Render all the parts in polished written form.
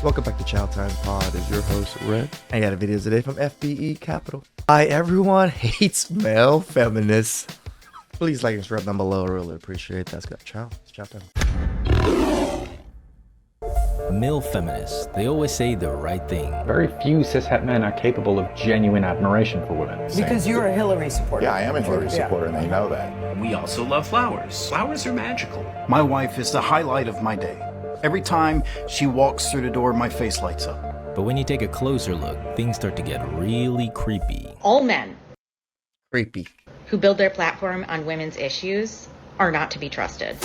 Welcome back to TheChowTimePod. Is your host Red? I got a video today from FBE Capital. Why everyone hates male feminists. Please like and subscribe down below. I really appreciate that. It's Chow time. Male feminists, they always say the right thing. Very few cishet men are capable of genuine admiration for women. Because you're a Hillary supporter. Yeah, I am a Hillary supporter, and they know that. We also love flowers. Flowers are magical. My wife is the highlight of my day. Every time she walks through the door, my face lights up. But when you take a closer look, things start to get really creepy. All men Creepy. who build their platform on women's issues are not to be trusted.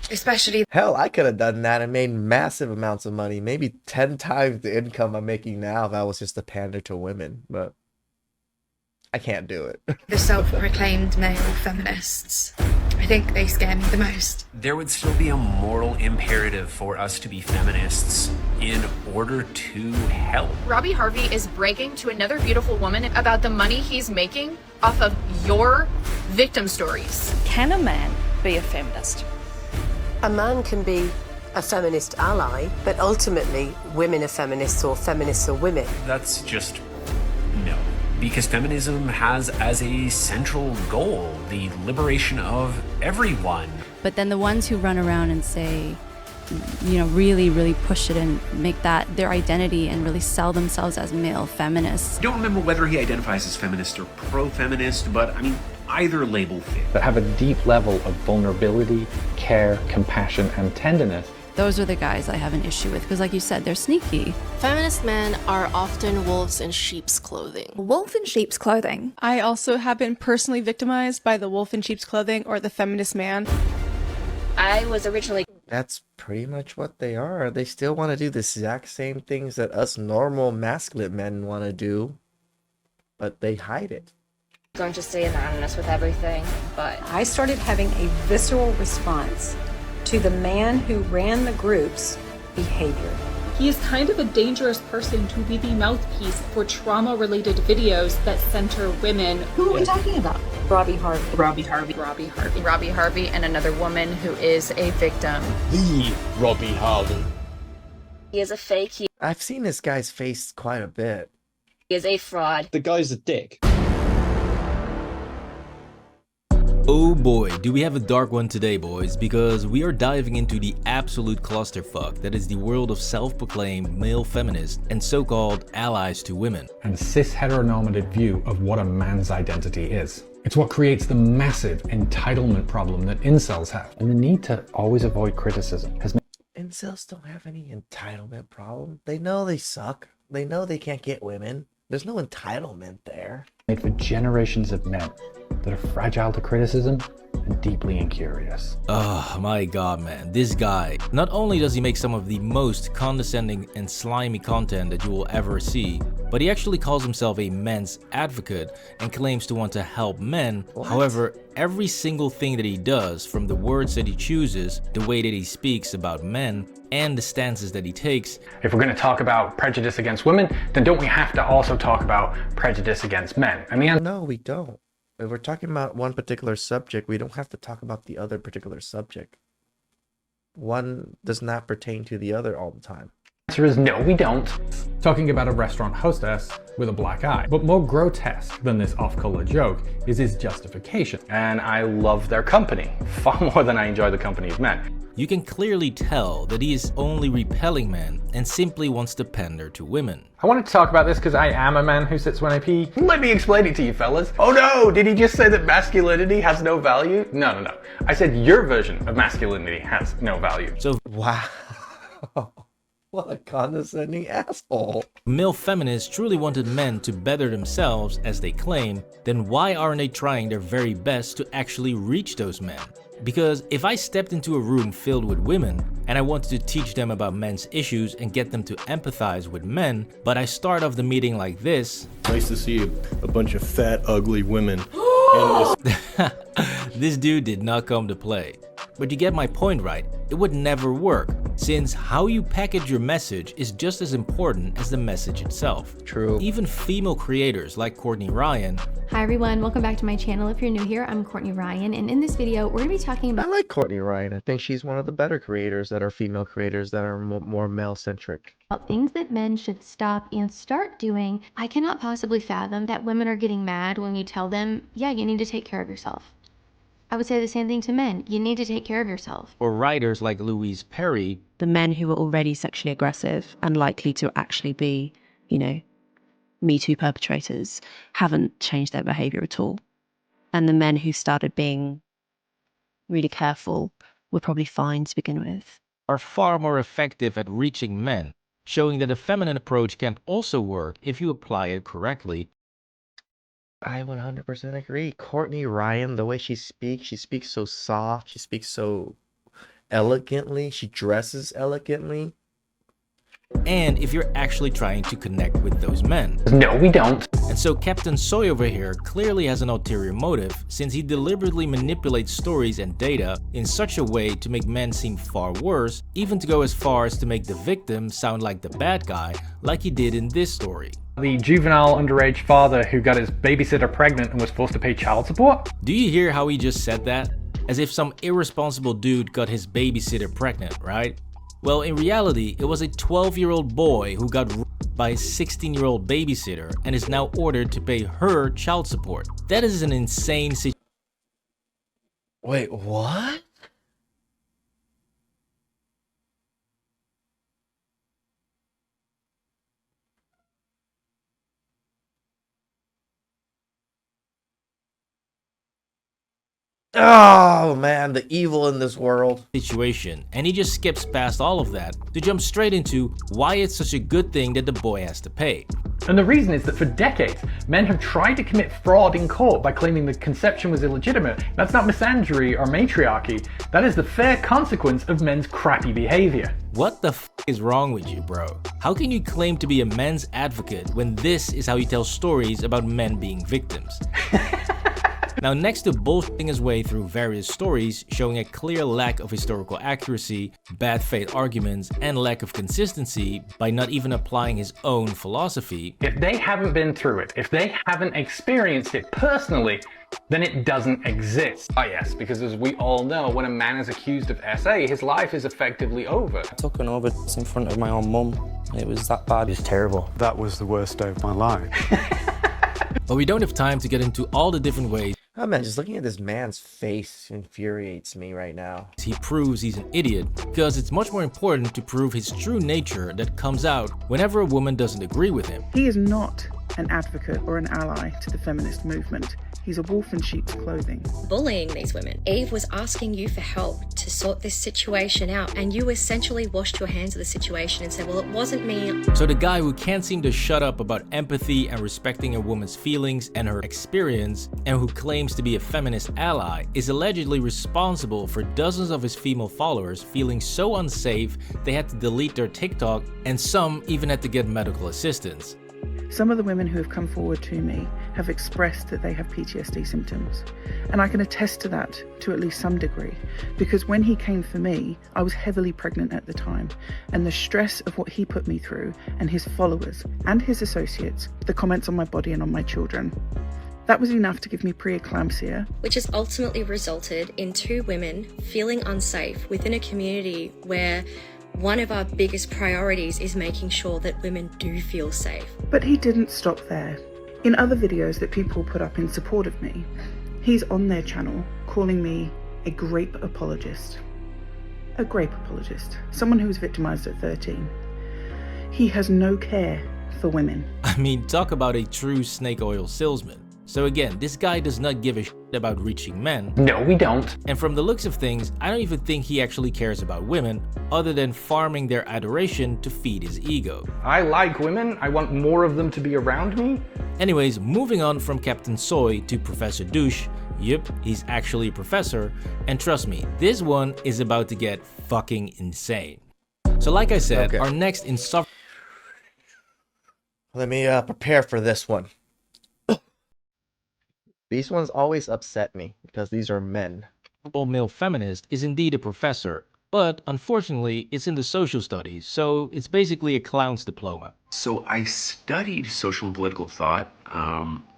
Especially Hell, I could have done that and made massive amounts of money. Maybe 10 times the income I'm making now if I was just a pander to women. But I can't do it. the self-proclaimed male feminists. I think they scare me the most. There would still be a moral imperative for us to be feminists in order to help. Robbie Harvey is bragging to another beautiful woman about the money he's making off of your victim stories. Can a man be a feminist? A man can be a feminist ally, but ultimately women are feminists or feminists are women. That's just no. Because feminism has as a central goal the liberation of everyone. But then the ones who run around and say, you know, really push it and make that their identity and really sell themselves as male feminists. I don't remember whether he identifies as feminist or pro-feminist, but I mean, either label fits. That have a deep level of vulnerability, care, compassion, and tenderness. Those are the guys I have an issue with because, like you said, they're sneaky. Feminist men are often wolves in sheep's clothing. Wolf in sheep's clothing. I also have been personally victimized by the wolf in sheep's clothing or the feminist man. I was originally... That's pretty much what they are. They still want to do the exact same things that us normal masculine men want to do, but they hide it. going to stay anonymous with everything, but... I started having a visceral response to the man who ran the group's behavior. He is kind of a dangerous person to be the mouthpiece for trauma-related videos that center women. Who are we talking about? Robbie Harvey. Robbie Harvey and another woman who is a victim. The Robbie Harvey. He is a fake. I've seen this guy's face quite a bit. He is a fraud. The guy's a dick. Oh boy, do we have a dark one today, boys, because we are diving into the absolute clusterfuck that is the world of self-proclaimed male feminists and so-called allies to women. And cis heteronormative view of what a man's identity is. It's what creates the massive entitlement problem that incels have. And the need to always avoid criticism has made... Incels don't have any entitlement problem. They know they suck. They know they can't get women. There's no entitlement there. made for generations of men that are fragile to criticism and deeply incurious. Oh my god, man, this guy, not only does he make some of the most condescending and slimy content that you will ever see, but he actually calls himself a men's advocate and claims to want to help men. What? However, every single thing that he does, from the words that he chooses, the way that he speaks about men, and the stances that he takes. If we're going to talk about prejudice against women, then don't we have to also talk about prejudice against men? No, we don't. If we're talking about one particular subject, we don't have to talk about the other particular subject. One does not pertain to the other all the time. The answer is no, we don't. Talking about a restaurant hostess with a black eye. But more grotesque than this off-color joke is his justification. And I love their company, far more than I enjoy the company of men. You can clearly tell that he is only repelling men and simply wants to pander to women. I wanted to talk about this because I am a man who sits when I pee. Let me explain it to you fellas. Oh no, did he just say that masculinity has no value? No. I said your version of masculinity has no value. So, wow. What a condescending asshole. Male feminists truly wanted men to better themselves, as they claim, then why aren't they trying their very best to actually reach those men? Because if I stepped into a room filled with women and I wanted to teach them about men's issues and get them to empathize with men, but I start off the meeting like this. Nice to see a bunch of fat, ugly women. This dude did not come to play. But you get my point, right? It would never work. since how you package your message is just as important as the message itself. True. Even female creators like Courtney Ryan. Hi everyone, welcome back to my channel. If you're new here, I'm Courtney Ryan, and in this video, we're going to be talking about... I like Courtney Ryan. I think she's one of the better creators that are female creators that are more male-centric. Things that men should stop and start doing. I cannot possibly fathom that women are getting mad when you tell them, yeah, you need to take care of yourself. I would say the same thing to men. You need to take care of yourself. Or writers like Louise Perry. The men who were already sexually aggressive and likely to actually be, Me Too perpetrators haven't changed their behavior at all. And the men who started being really careful were probably fine to begin with. Are far more effective at reaching men, showing that a feminine approach can also work if you apply it correctly. I 100% agree. Courtney Ryan, the way she speaks so soft, she speaks so elegantly, she dresses elegantly. And if you're actually trying to connect with those men. No, we don't. And so Captain Soy over here clearly has an ulterior motive, since he deliberately manipulates stories and data in such a way to make men seem far worse, even to go as far as to make the victim sound like the bad guy, like he did in this story. The juvenile underage father who got his babysitter pregnant and was forced to pay child support? Do you hear how he just said that? As if some irresponsible dude got his babysitter pregnant, right? Well, in reality, it was a 12-year-old boy who got raped by his 16-year-old babysitter and is now ordered to pay her child support. That is an insane situation. Wait, what? Oh man, the evil in this world. Situation, and he just skips past all of that to jump straight into why it's such a good thing that the boy has to pay. And the reason is that for decades, men have tried to commit fraud in court by claiming the conception was illegitimate. That's not misandry or matriarchy. That is the fair consequence of men's crappy behavior. What the f is wrong with you, bro? How can you claim to be a men's advocate when this is how you tell stories about men being victims? Now, next to bullshitting his way through various stories showing a clear lack of historical accuracy, bad faith arguments, and lack of consistency by not even applying his own philosophy. If they haven't been through it, if they haven't experienced it personally, then it doesn't exist. Oh yes, because as we all know, when a man is accused of SA, his life is effectively over. I took an overdose in front of my own mum. It was that bad. It was terrible. That was the worst day of my life. But we don't have time to get into all the different ways. Oh man, just looking at this man's face infuriates me right now. He proves he's an idiot, because it's much more important to prove his true nature that comes out whenever a woman doesn't agree with him. He is not an advocate or an ally to the feminist movement. He's a wolf in sheep's clothing. Bullying these women. Eve was asking you for help to sort this situation out, and you essentially washed your hands of the situation and said, well, it wasn't me. So the guy who can't seem to shut up about empathy and respecting a woman's feelings and her experience, and who claims to be a feminist ally, is allegedly responsible for dozens of his female followers feeling so unsafe they had to delete their TikTok, and some even had to get medical assistance. Some of the women who have come forward to me have expressed that they have PTSD symptoms. And I can attest to that to at least some degree, because when he came for me, I was heavily pregnant at the time. And the stress of what he put me through and his followers and his associates, the comments on my body and on my children, that was enough to give me preeclampsia. Which has ultimately resulted in 2 women feeling unsafe within a community where one of our biggest priorities is making sure that women do feel safe. But he didn't stop there. In other videos that people put up in support of me, he's on their channel calling me a grape apologist. A grape apologist. Someone who was victimized at 13. He has no care for women. I mean, talk about a true snake oil salesman. So again, this guy does not give a shit about reaching men. No, we don't. And from the looks of things, I don't even think he actually cares about women, other than farming their adoration to feed his ego. I like women. I want more of them to be around me. Anyways, moving on from Captain Soy to Professor Douche. Yep, he's actually a professor. And trust me, this one is about to get fucking insane. So like I said, our next insufferable... Let me prepare for this one. These ones always upset me because these are men. Male feminist is indeed a professor, but unfortunately it's in the social studies, so it's basically a clown's diploma. So I studied social and political thought.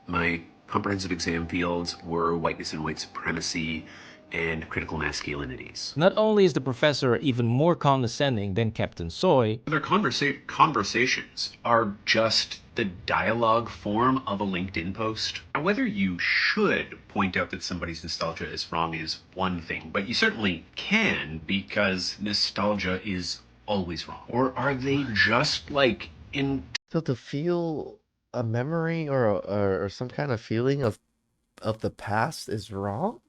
My comprehensive exam fields were whiteness and white supremacy and critical masculinities. Not only is the professor even more condescending than Captain Soy, Their conversations are just the dialogue form of a LinkedIn post. Now, whether you should point out that somebody's nostalgia is wrong is one thing, but you certainly can, because nostalgia is always wrong. Or are they just like in... So to feel a memory or some kind of feeling of the past is wrong?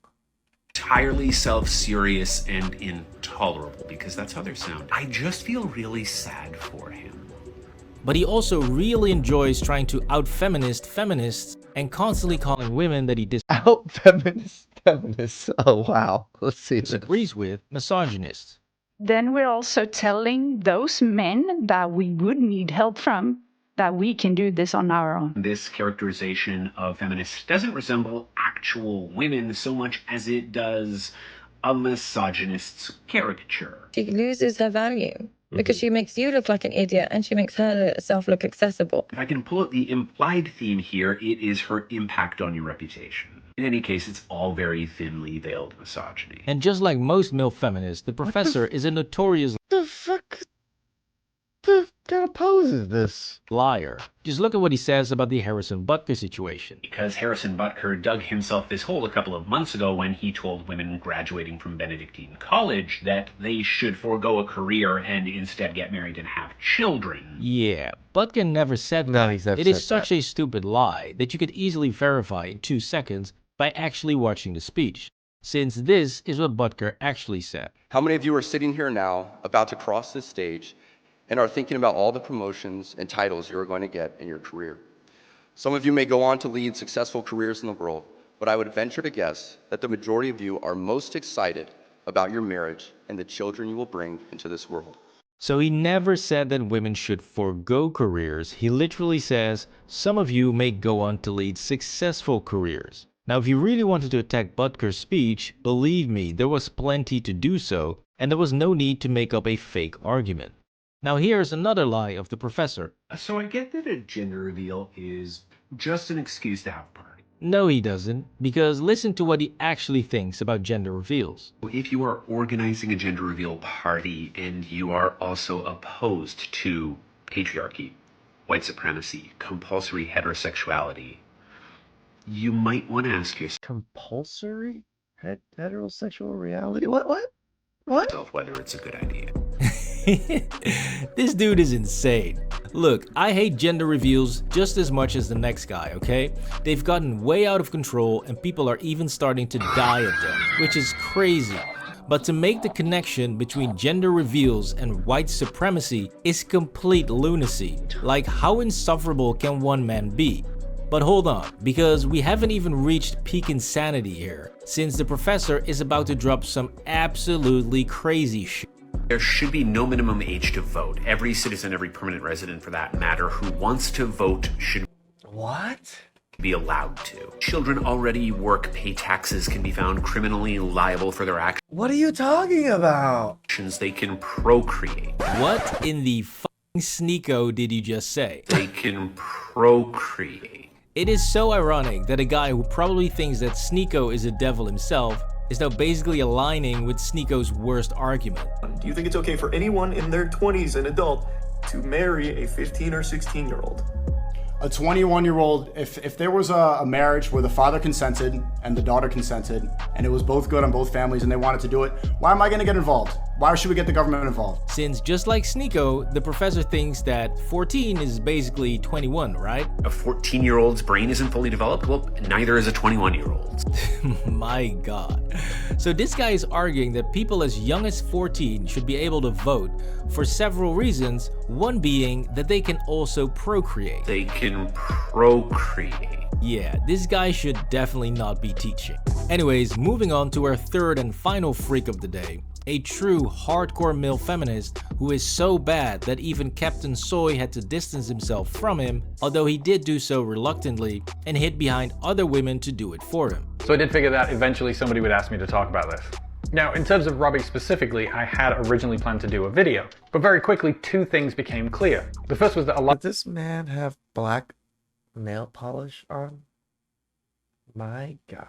entirely self-serious and intolerable, because that's how they sound. I just feel really sad for him. But he also really enjoys trying to out-feminist feminists and constantly calling women that he Feminists. Oh, wow. Let's see this. disagrees with misogynists. Then we're also telling those men that we would need help from that we can do this on our own. This characterization of feminists doesn't resemble actual women so much as it does a misogynist's caricature. She loses her value because she makes you look like an idiot and she makes herself look accessible. If I can pull out the implied theme here, it is her impact on your reputation. In any case, it's all very thinly veiled misogyny. And just like most male feminists, the professor is a notorious The fuck? The kind of pose is this? liar. Just look at what he says about the Harrison Butker situation. Because Harrison Butker dug himself this hole a couple of months ago when he told women graduating from Benedictine College that they should forego a career and instead get married and have children. Yeah, Butker never said that. No, he's never It is said such a stupid lie that you could easily verify in 2 seconds by actually watching the speech, since this is what Butker actually said. How many of you are sitting here now, about to cross this stage, and are thinking about all the promotions and titles you are going to get in your career? Some of you may go on to lead successful careers in the world, but I would venture to guess that the majority of you are most excited about your marriage and the children you will bring into this world. So he never said that women should forego careers. He literally says, some of you may go on to lead successful careers. Now, if you really wanted to attack Butker's speech, believe me, there was plenty to do so, and there was no need to make up a fake argument. Now here's another lie of the professor. So I get that a gender reveal is just an excuse to have a party. No, he doesn't, because listen to what he actually thinks about gender reveals. If you are organizing a gender reveal party and you are also opposed to patriarchy, white supremacy, compulsory heterosexuality, you might want to ask yourself Compulsory heterosexual reality? What? whether it's a good idea. This dude is insane. Look, I hate gender reveals just as much as the next guy, okay? They've gotten way out of control and people are even starting to die at them, which is crazy. But to make the connection between gender reveals and white supremacy is complete lunacy. Like, how insufferable can one man be? But hold on, because we haven't even reached peak insanity here, since the professor is about to drop some absolutely crazy shit. There should be no minimum age to vote. Every citizen, every permanent resident for that matter, who wants to vote should be allowed to. Children already work, pay taxes, can be found criminally liable for their actions. What are you talking about? They can procreate. What in the fucking sneako did you just say? They can procreate. It is so ironic that a guy who probably thinks that Sneeko is a devil himself is now basically aligning with Sneeko's worst argument. Do you think it's okay for anyone in their 20s, an adult, to marry a 15 or 16-year-old? A 21-year-old, if there was a marriage where the father consented and the daughter consented, and it was both good on both families and they wanted to do it, why am I going to get involved? Why should we get the government involved? Since just like Sneeko, the professor thinks that 14 is basically 21, right? A 14-year-old's brain isn't fully developed? Well, neither is a 21-year-old's. My god. So this guy is arguing that people as young as 14 should be able to vote for several reasons, one being that they can also procreate. They can procreate. Yeah, this guy should definitely not be teaching. Anyways, moving on to our third and final freak of the day. A true hardcore male feminist who is so bad that even Captain Soy had to distance himself from him, although he did do so reluctantly and hid behind other women to do it for him. So I did figure that eventually somebody would ask me to talk about this. Now, in terms of Robbie specifically, I had originally planned to do a video, but very quickly two things became clear. The first was that a lot— Does this man have black nail polish on? My God.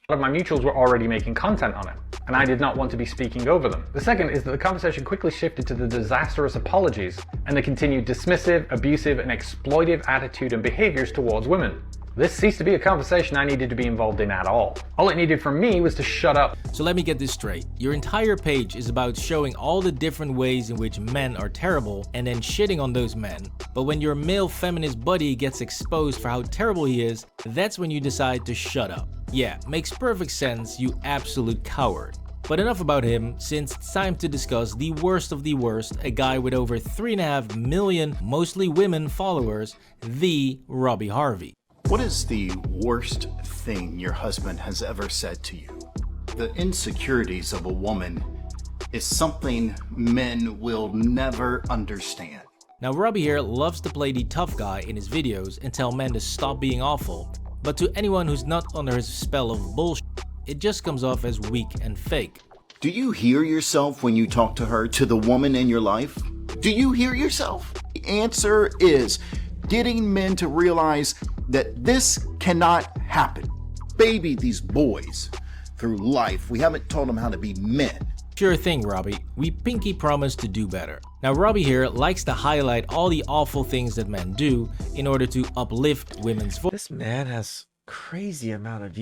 A lot of my mutuals were already making content on it, and I did not want to be speaking over them. The second is that the conversation quickly shifted to the disastrous apologies and the continued dismissive, abusive, and exploitive attitude and behaviors towards women. This ceased to be a conversation I needed to be involved in at all. All it needed from me was to shut up. So let me get this straight. Your entire page is about showing all the different ways in which men are terrible and then shitting on those men. But when your male feminist buddy gets exposed for how terrible he is, that's when you decide to shut up. Yeah, makes perfect sense, you absolute coward. But enough about him, since it's time to discuss the worst of the worst, a guy with over 3.5 million, mostly women followers, the Robbie Harvey. What is the worst thing your husband has ever said to you? The insecurities of a woman is something men will never understand. Now Robbie here loves to play the tough guy in his videos and tell men to stop being awful, but to anyone who's not under his spell of bullshit, it just comes off as weak and fake. Do you hear yourself when you talk to her, to the woman in your life? Do you hear yourself? The answer is getting men to realize that this cannot happen. Baby these boys through life. We haven't taught them how to be men. Sure thing, Robbie. We pinky promise to do better. Now Robbie here likes to highlight all the awful things that men do in order to uplift women's This man has crazy amount of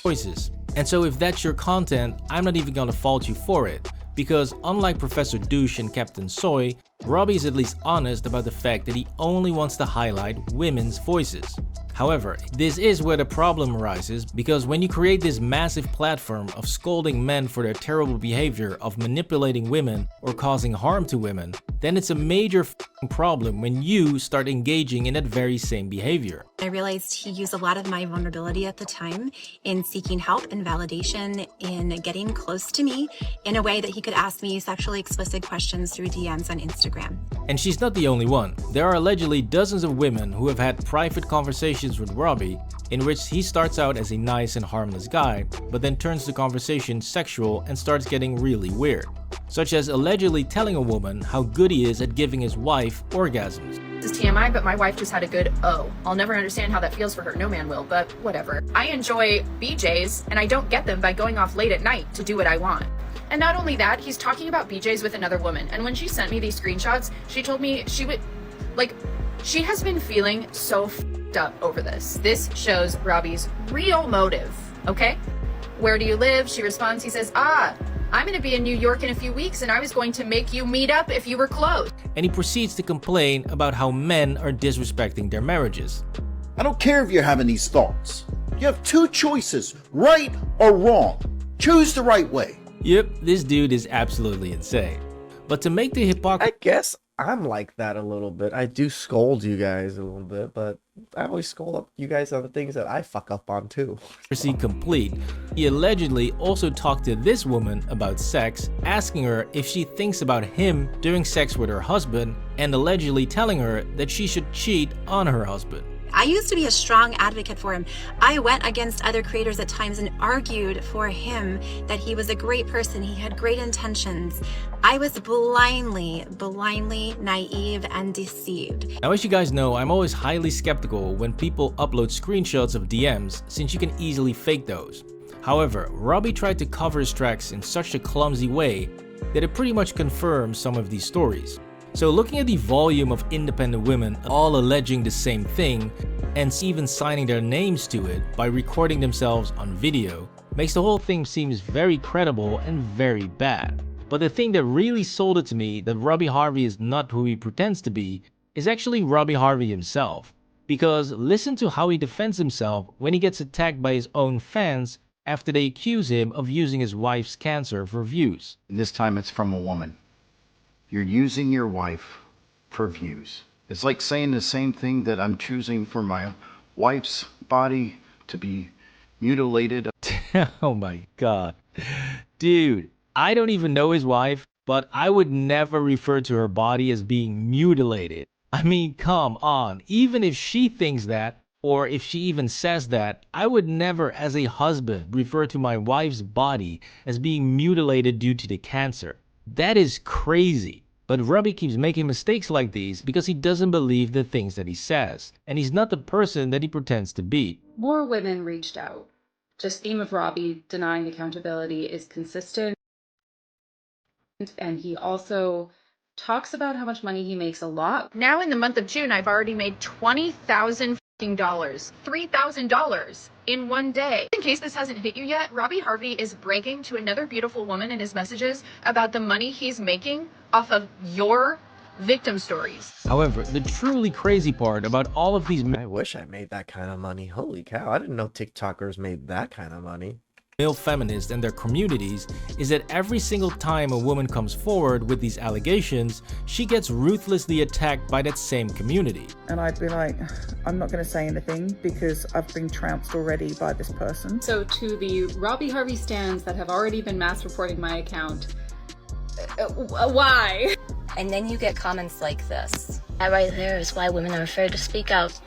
voices. And so if that's your content, I'm not even gonna fault you for it. Because unlike Professor Douche and Captain Soy, Robbie is at least honest about the fact that he only wants to highlight women's voices. However, this is where the problem arises, because when you create this massive platform of scolding men for their terrible behavior of manipulating women or causing harm to women, then it's a major problem when you start engaging in that very same behavior. I realized he used a lot of my vulnerability at the time in seeking help and validation in getting close to me in a way that he could ask me sexually explicit questions through DMs on Instagram. And she's not the only one. There are allegedly dozens of women who have had private conversations with Robbie in which he starts out as a nice and harmless guy, but then turns the conversation sexual and starts getting really weird. Such as allegedly telling a woman how good he is at giving his wife orgasms. This is TMI, but my wife just had a good O. I'll never understand how that feels for her. No man will, but whatever. I enjoy BJs, and I don't get them by going off late at night to do what I want. And not only that, he's talking about BJs with another woman. And when she sent me these screenshots, she told me she would, she has been feeling so f***ed up over this. This shows Robbie's real motive, okay? Where do you live? She responds, he says, I'm gonna be in New York in a few weeks and I was going to make you meet up if you were close. And he proceeds to complain about how men are disrespecting their marriages. I don't care if you're having these thoughts. You have two choices, right or wrong. Choose the right way. Yep, this dude is absolutely insane. But to make the hypocrisy— I guess I'm like that a little bit. I do scold you guys a little bit, but I always scold up you guys on the things that I fuck up on too. complete, he allegedly also talked to this woman about sex, asking her if she thinks about him doing sex with her husband, and allegedly telling her that she should cheat on her husband. I used to be a strong advocate for him. I went against other creators at times and argued for him that he was a great person. He had great intentions. I was blindly naive and deceived. Now, as you guys know, I'm always highly skeptical when people upload screenshots of DMs, since you can easily fake those. However, Robbie tried to cover his tracks in such a clumsy way that it pretty much confirms some of these stories. So looking at the volume of independent women all alleging the same thing, and even signing their names to it by recording themselves on video, makes the whole thing seems very credible and very bad. But the thing that really sold it to me that Robbie Harvey is not who he pretends to be is actually Robbie Harvey himself. Because listen to how he defends himself when he gets attacked by his own fans after they accuse him of using his wife's cancer for views. This time it's from a woman. You're using your wife for views. It's like saying the same thing that I'm choosing for my wife's body to be mutilated. Oh my god. Dude, I don't even know his wife, but I would never refer to her body as being mutilated. I mean, come on. Even if she thinks that, Or if she even says that, I would never as a husband refer to my wife's body as being mutilated due to the cancer. That is crazy. But Robbie keeps making mistakes like these because he doesn't believe the things that he says. And he's not the person that he pretends to be. More women reached out. Just theme of Robbie denying accountability is consistent. And he also talks about how much money he makes a lot. Now in the month of June, I've already made $20,000, $3,000 in one day. In case this hasn't hit you yet, Robbie Harvey is bragging to another beautiful woman in his messages about the money he's making off of your victim stories. However, the truly crazy part about all of these I wish I made that kind of money. Holy cow, I didn't know TikTokers made that kind of money. Male feminists and their communities is that every single time a woman comes forward with these allegations, she gets ruthlessly attacked by that same community. And I'd be like, I'm not going to say anything because I've been trounced already by this person. So to the Robbie Harvey stans that have already been mass reporting my account, why? And then you get comments like this. That right there is why women are afraid to speak out.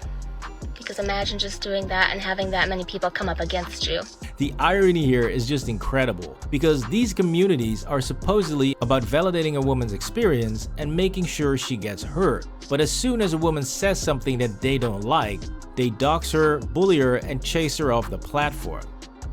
Because imagine just doing that and having that many people come up against you. The irony here is just incredible, because these communities are supposedly about validating a woman's experience and making sure she gets heard. But as soon as a woman says something that they don't like, they dox her, bully her, and chase her off the platform.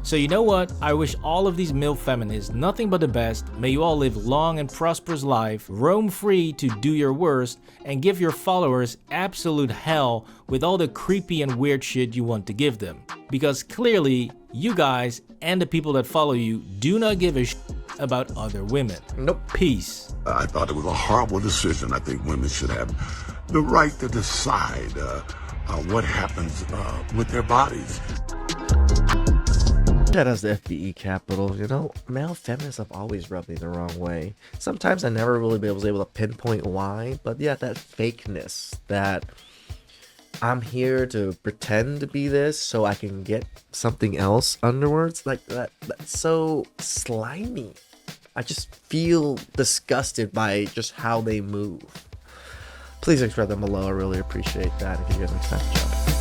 So you know what? I wish all of these male feminists nothing but the best. May you all live long and prosperous life, roam free to do your worst, and give your followers absolute hell with all the creepy and weird shit you want to give them. Because clearly, you guys and the people that follow you do not give a shit about other women. Nope. Peace. I thought it was a horrible decision. I think women should have the right to decide what happens with their bodies. That is the FBE capital. You know, male feminists have always rubbed me the wrong way. Sometimes I never really was able to pinpoint why, but yeah, that fakeness, that I'm here to pretend to be this so I can get something else underwards, like that's so slimy. I just feel disgusted by just how they move. Please express them below. I really appreciate that. If you guys next time, ciao.